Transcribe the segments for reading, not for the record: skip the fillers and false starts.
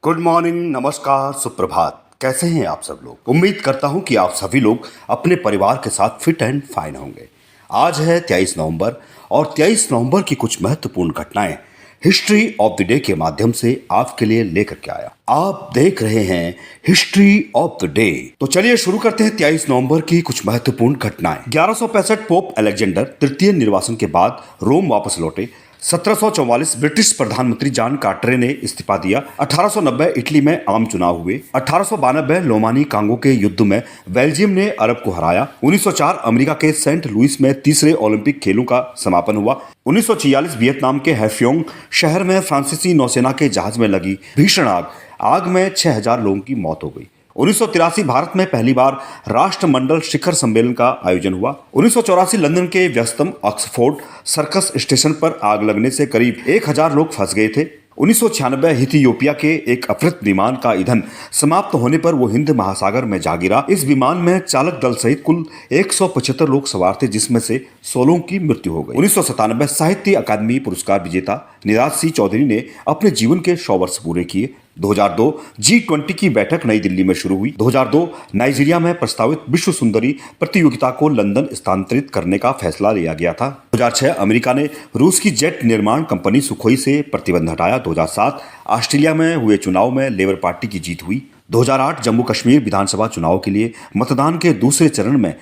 Good morning, नमस्कार, सुप्रभात। कैसे हैं आप सब लोग। उम्मीद करता हूं कि आप सभी लोग अपने परिवार के साथ फिट एंड फाइन होंगे। आज है 23 नवंबर और 23 नवंबर की कुछ महत्वपूर्ण घटनाएं हिस्ट्री ऑफ द डे के माध्यम से आपके लिए लेकर के आया। आप देख रहे हैं हिस्ट्री ऑफ द डे। तो चलिए शुरू करते हैं 23 नवंबर की कुछ महत्वपूर्ण घटनाएं। 1165 पोप अलेक्जेंडर तृतीय निर्वासन के बाद रोम वापस लौटे। 1744 ब्रिटिश प्रधानमंत्री जॉन कार्टर ने इस्तीफा दिया। 1890 इटली में आम चुनाव हुए। 1892 लोमानी कांगो के युद्ध में बेल्जियम ने अरब को हराया। 1904 अमेरिका के सेंट लुइस में तीसरे ओलंपिक खेलों का समापन हुआ। 1946 वियतनाम के हैफोंग शहर में फ्रांसीसी नौसेना के जहाज में लगी भीषण आग में 6000 लोगों की मौत हो गई। 1983 भारत में पहली बार राष्ट्रमंडल शिखर सम्मेलन का आयोजन हुआ। 1984 लंदन के व्यस्तम ऑक्सफोर्ड सर्कस स्टेशन पर आग लगने से करीब 1000 लोग फंस गए थे। 1996 इथियोपिया के एक अफ्रीत विमान का ईंधन समाप्त होने पर वो हिंद महासागर में जा गिरा। इस विमान में चालक दल सहित कुल 175 लोग सवार थे, जिसमें से 16 की मृत्यु हो गई। 1997 साहित्य अकादमी पुरस्कार विजेता निराज सिंह चौधरी ने अपने जीवन के 100 वर्ष पूरे किए। 2002 G20 की बैठक नई दिल्ली में शुरू हुई। 2002 नाइजीरिया में प्रस्तावित विश्व सुंदरी प्रतियोगिता को लंदन स्थानांतरित करने का फैसला लिया गया था। 2006 अमेरिका ने रूस की जेट निर्माण कंपनी सुखोई से प्रतिबंध हटाया। 2007 ऑस्ट्रेलिया में हुए चुनाव में लेबर पार्टी की जीत हुई। 2008 जम्मू कश्मीर विधानसभा चुनाव के लिए मतदान के दूसरे चरण में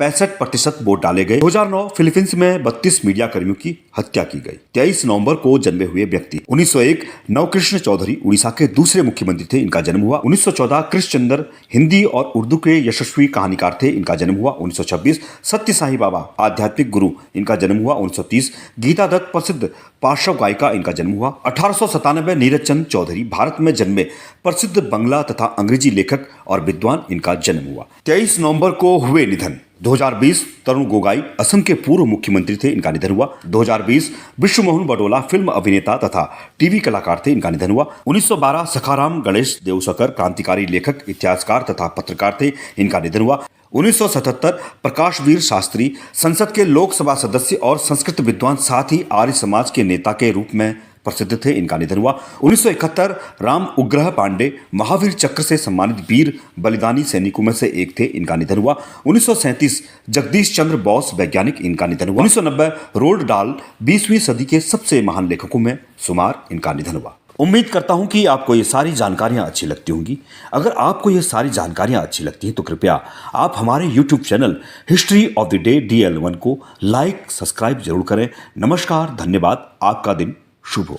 65% वोट डाले गए। 2009 फिलीपींस में 32 मीडिया कर्मियों की हत्या की गई। 23 नवंबर को जन्मे हुए व्यक्ति 1901 नवकृष्ण चौधरी उड़ीसा के दूसरे मुख्यमंत्री थे, इनका जन्म हुआ। 1914 कृष्णचंद्र हिंदी और उर्दू के यशस्वी कहानीकार थे, इनका जन्म हुआ। 1926 सत्य साई बाबा आध्यात्मिक गुरु, इनका जन्म हुआ। 1930 गीता दत्त प्रसिद्ध पार्श्व गायिका, इनका जन्म हुआ। 1897 नीरज चंद चौधरी भारत में जन्मे प्रसिद्ध बंगला तथा अंग्रेजी लेखक और विद्वान, इनका जन्म हुआ। 23 नवंबर को हुए निधन। 2020 तरुण गोगोई असम के पूर्व मुख्यमंत्री थे, इनका निधन हुआ। 2020 विश्वमोहन बडोला फिल्म अभिनेता तथा टीवी कलाकार थे, इनका निधन हुआ। 1912 सखाराम गणेश देवसकर क्रांतिकारी लेखक, इतिहासकार तथा पत्रकार थे, इनका निधन हुआ। 1977 प्रकाशवीर शास्त्री संसद के लोकसभा सदस्य और संस्कृत विद्वान, साथ ही आर्य समाज के नेता के रूप में प्रसिद्ध थे, इनका निधन हुआ। 1971 राम उग्रह पांडे महावीर चक्र से सम्मानित वीर बलिदानी सैनिकों में से एक थे, इनका निधन हुआ। 1937 जगदीश चंद्र बोस वैज्ञानिक, इनका निधन हुआ। 1990 रोल्ड डाल 20वीं सदी के सबसे महान लेखकों में शुमार, इनका निधन हुआ। उम्मीद करता हूं कि आपको ये सारी जानकारियां अच्छी लगती होंगी। अगर आपको ये सारी जानकारियां अच्छी लगती हैं तो कृपया आप हमारे YouTube channel history of the day DL1 को लाइक सब्सक्राइब जरूर करें। नमस्कार, धन्यवाद। आपका दिन शुभ हो।